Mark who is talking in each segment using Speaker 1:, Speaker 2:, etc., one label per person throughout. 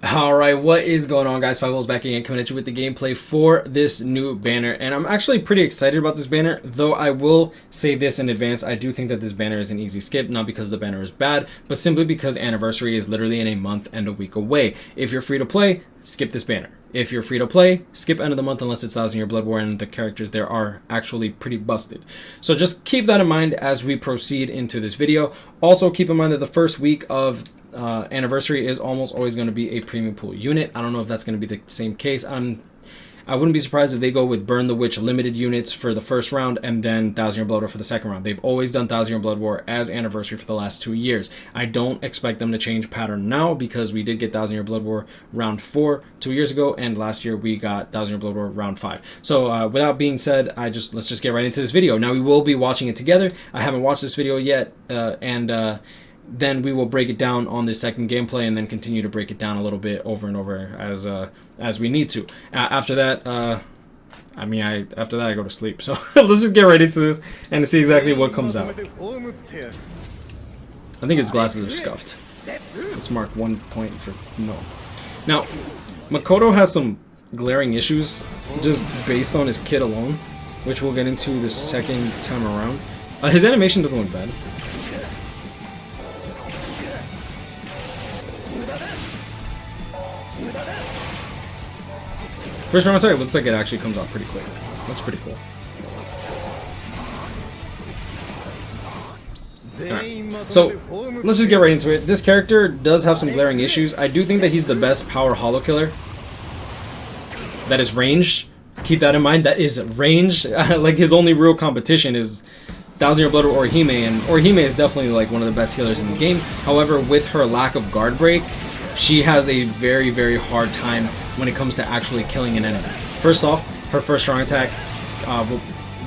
Speaker 1: Alright, what is going on, guys? SpitefulHopes back again, coming at you with the gameplay for this new banner, and I'm actually pretty excited about this banner, though I will say this in advance. I do think that this banner is an easy skip, not because the banner is bad, but simply because Anniversary is literally in a month and a week away. If you're free to play, skip this banner. If you're free to play, skip end of the month unless it's 1000 Year Blood War and the characters there are actually pretty busted. So just keep that in mind as we proceed into this video. Also keep in mind that the first week of Anniversary is almost always going to be a premium pool unit. I don't know if that's going to be the same case. I wouldn't be surprised if they go with Burn the Witch limited units for the first round and then 1000 Year Blood War for the second round. They've always done 1000 Year Blood War as Anniversary for the last 2 years. I don't expect them to change pattern now because we did get 1000 Year Blood War round 4 2 years ago, and last year we got 1000 Year Blood War round 5. So without being said, let's just get right into this video. Now we will be watching it together. I haven't watched this video yet, then we will break it down on the second gameplay and then continue to break it down a little bit over and over as we need to. After that, after that I go to sleep. So let's just get right into this and see exactly what comes out. I think his glasses are scuffed. Let's mark 1 point for no. Now, Mikoto has some glaring issues just based on his kit alone, which we'll get into the second time around. His animation doesn't look bad. First round attack looks like it actually comes out pretty quick. That's pretty cool. Alright, so let's just get right into it. This character does have some glaring issues. I do think that he's the best power holo killer. That is ranged. Keep that in mind. That is ranged. Like, his only real competition is 1000 Year Blood or Orihime, and Orihime is definitely like one of the best healers in the game. However, with her lack of guard break, she has a very, very hard time when it comes to actually killing an enemy. First off, her first strong attack,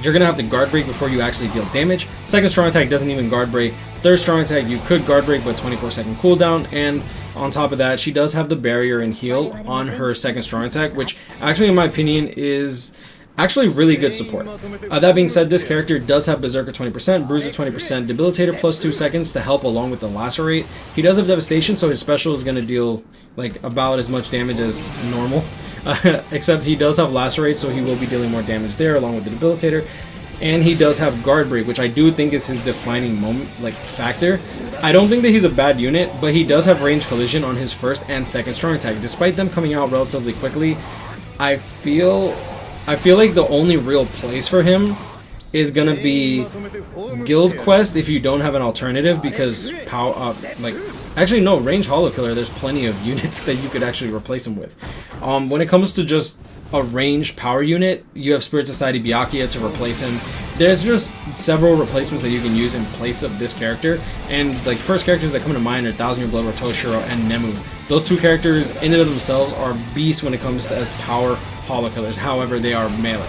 Speaker 1: you're going to have to guard break before you actually deal damage. Second strong attack doesn't even guard break. Third strong attack, you could guard break, but 24-second cooldown. And on top of that, she does have the barrier and heal on her second strong attack, which actually, in my opinion, is actually really good support. That being said, this character does have Berserker 20%, Bruiser 20%, Debilitator plus 2 seconds to help along with the Lacerate. He does have Devastation, so his special is going to deal like about as much damage as normal. Except he does have Lacerate, so he will be dealing more damage there along with the Debilitator. And he does have Guard Break, which I do think is his defining moment, like, factor. I don't think that he's a bad unit, but he does have range collision on his first and second strong attack. Despite them coming out relatively quickly, I feel like the only real place for him is gonna be Guild Quest if you don't have an alternative, because actually no, range holo killer, there's plenty of units that you could actually replace him with. When it comes to just a ranged power unit, you have Spirit Society Byakuya to replace him. There's just several replacements that you can use in place of this character, and like first characters that come to mind are 1000 Year Blood War Toshiro and Nemu. Those two characters in and of themselves are beasts when it comes to as power holo killers. However, they are melee.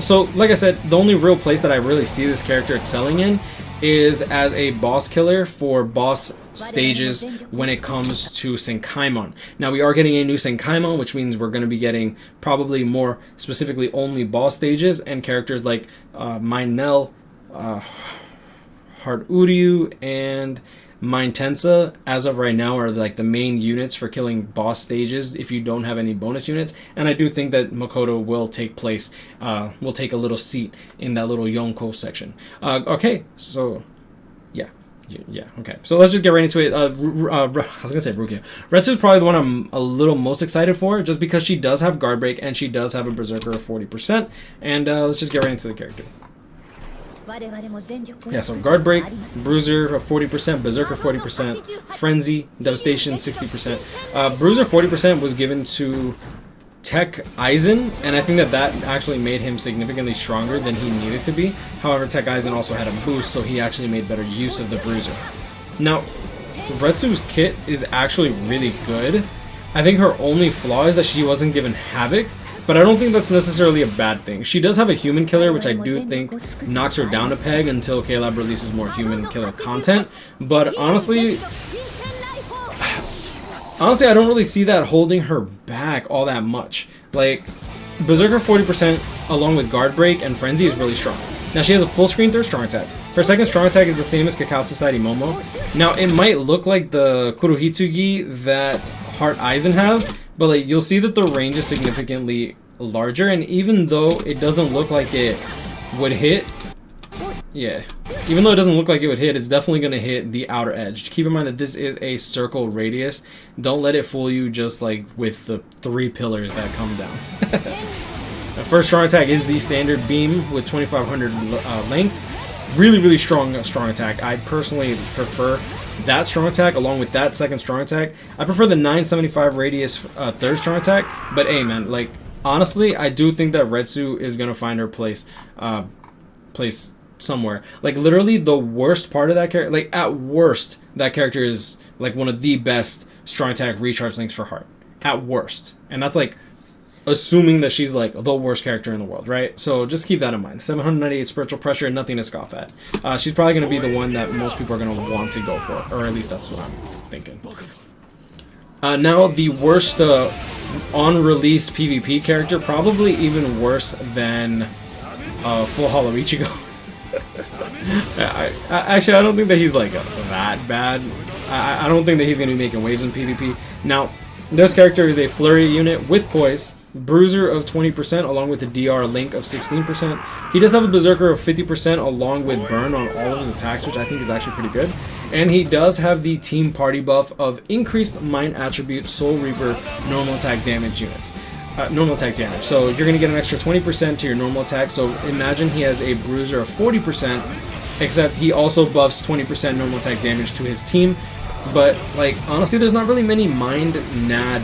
Speaker 1: So like I said, the only real place that I really see this character excelling in is as a boss killer for boss stages when it comes to Senkaimon. Now we are getting a new Senkaimon, which means we're going to be getting probably more specifically only boss stages, and characters like Mine Nell, Heart Uryu, and Mine Tensa as of right now are like the main units for killing boss stages if you don't have any bonus units. And I do think that Mikoto will take a little seat in that little Yonko section. Okay, so yeah, okay. So let's just get right into it. I was gonna say Rukia. Retsu is probably the one I'm a little most excited for, just because she does have guard break and she does have a Berserker of 40%. And let's just get right into the character. Yeah, so Guard Break, Bruiser of 40%, Berserker 40%, Frenzy, Devastation 60%. Bruiser 40% was given to Tech Aizen, and I think that actually made him significantly stronger than he needed to be. However, Tech Aizen also had a boost, so he actually made better use of the Bruiser. Now, Retsu's kit is actually really good. I think her only flaw is that she wasn't given Havoc, but I don't think that's necessarily a bad thing. She does have a human killer, which I do think knocks her down a peg until KLab releases more human killer content. But honestly, I don't really see that holding her back all that much. Like, Berserker 40% along with Guard Break and Frenzy is really strong. Now she has a full screen third strong attack, Her second strong attack is the same as Cacao Society Momo. Now, it might look like the Kurohitsugi that Heart Aizen has, but like you'll see that the range is significantly larger, and even though it doesn't look like it would hit, yeah, even though it doesn't look like it would hit, it's definitely going to hit the outer edge. Keep in mind that this is a circle radius. Don't let it fool you just like with the 3 pillars that come down. The first strong attack is the standard beam with 2500 length. Really strong attack. I personally prefer that strong attack along with that second strong attack. I prefer the 975 radius third strong attack, but hey man, like honestly, I do think that Retsu is going to find her place somewhere. Like literally the worst part of that character, like at worst that character is like one of the best strong attack recharge links for Heart at worst, and that's like assuming that she's like the worst character in the world, right? So just keep that in mind. 798 spiritual pressure, nothing to scoff at. She's probably going to be the one that most people are going to want to go for, or at least that's what I'm thinking. Now the worst on release PvP character, probably even worse than Full Hollow Ichigo. Actually, I don't think that he's like that bad. I don't think that he's going to be making waves in PvP. Now, this character is a flurry unit with poise, bruiser of 20% along with a DR link of 16%. He does have a berserker of 50% along with burn on all of his attacks, which I think is actually pretty good. And he does have the team party buff of increased mind attribute Soul Reaper normal attack damage units. Normal attack damage. So you're going to get an extra 20% to your normal attack. So imagine he has a bruiser of 40%, except he also buffs 20% normal attack damage to his team. But like honestly, there's not really many mind nad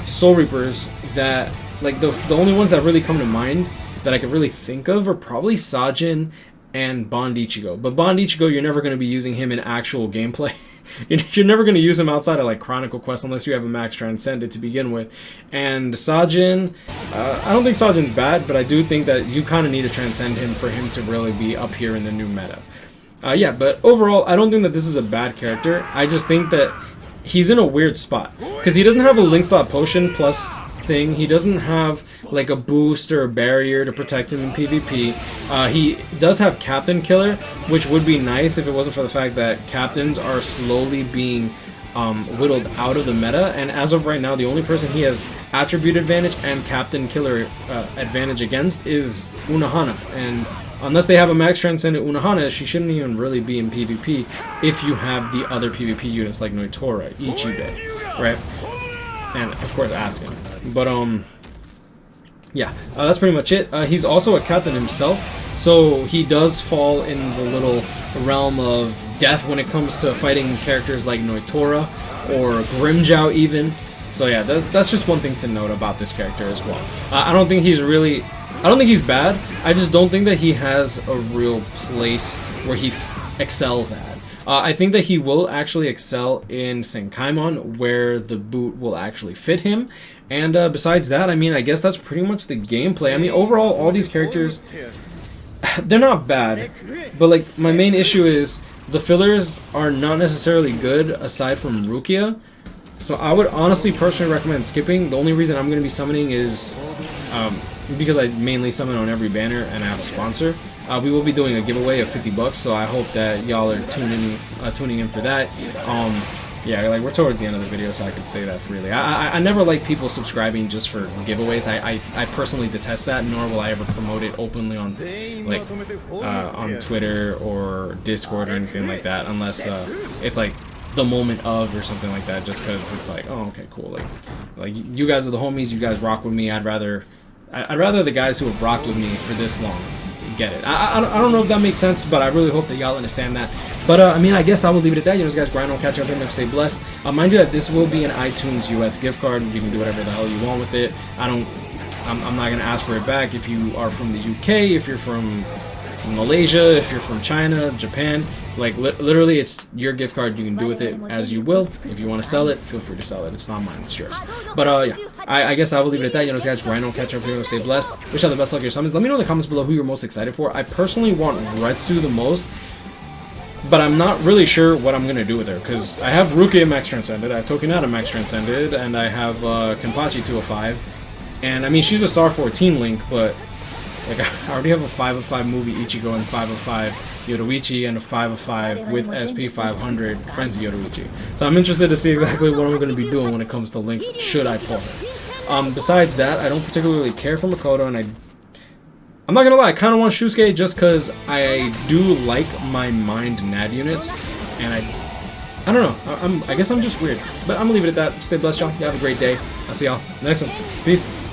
Speaker 1: Soul Reapers that like the only ones that really come to mind that I could really think of are probably Sajin and Bond Ichigo. But Bond Ichigo, you're never going to be using him in actual gameplay. You're never going to use him outside of like Chronicle Quest unless you have a max transcended to begin with. And Sajin, I don't think Sajin's bad, but I do think that you kind of need to transcend him for him to really be up here in the new meta. Yeah, but overall, I don't think that this is a bad character. I just think that he's in a weird spot because he doesn't have a link slot potion plus thing. He doesn't have like a boost or a barrier to protect him in PvP. He does have Captain Killer, which would be nice if it wasn't for the fact that captains are slowly being whittled out of the meta, and as of right now, the only person he has attribute advantage and Captain Killer advantage against is UNOHANA, and unless they have a max transcendent UNOHANA, she shouldn't even really be in PvP if you have the other PvP units like Noitora, Ichibei, right? And of course Askin. But yeah, that's pretty much it. He's also a captain himself, so he does fall in the little realm of death when it comes to fighting characters like Noitora or Grimjow even. So yeah, that's just one thing to note about this character as well. I don't think he's bad. I just don't think that he has a real place where he excels at. I think that he will actually excel in Senkaimon, where the boot will actually fit him. And besides that, I mean, I guess that's pretty much the gameplay. I mean, overall, all these characters, they're not bad. But, like, my main issue is the fillers are not necessarily good aside from Rukia. So I would honestly personally recommend skipping. The only reason I'm going to be summoning is because I mainly summon on every banner and I have a sponsor. We will be doing a giveaway of $50, so I hope that y'all are tuning in for that. Yeah, like we're towards the end of the video, so I can say that freely. I never like people subscribing just for giveaways. I personally detest that, nor will I ever promote it openly on like on Twitter or Discord or anything like that, unless it's like the moment of or something like that. Just because it's like, oh, okay, cool. Like you guys are the homies. You guys rock with me. I'd rather the guys who have rocked with me for this long get it. I don't know if that makes sense, but I really hope that y'all understand that. But I mean, I guess I will leave it at that. You know, guys, grind on, catch up, and stay blessed. Mind you that this will be an iTunes US gift card. You can do whatever the hell you want with it. I'm not gonna ask for it back. If you are from the UK, if you're from Malaysia, if you're from China, Japan, like literally it's your gift card. You can do with it as you will. If you want to sell it, feel free to sell it. It's not mine, it's yours. But yeah, I guess I will leave it at that. You know, guys, grind on, catch up, stay blessed. Wish you all the best luck your summons. Let me know in the comments below who you're most excited for. I personally want Retsu the most, but I'm not really sure what I'm gonna do with her, because I have Rukia max transcended, I have Tokinata max transcended, and I have Kenpachi 205, and I mean she's a SAR 14 link, but like I already have a 5/5 movie Ichigo and 5/5 Yoruichi, and a 5 of 5 with SP 500 Frenzy Yoruichi. So I'm interested to see exactly what I'm going to be doing when it comes to links, should I pull it. Besides that, I don't particularly care for Mikoto, and I'm not gonna lie, I kind of want Shusuke just because I do like my mind nav units, and I don't know, I guess I'm just weird. But I'm gonna leave it at that. Stay blessed, y'all. You have a great day. I'll see y'all in the next one. Peace.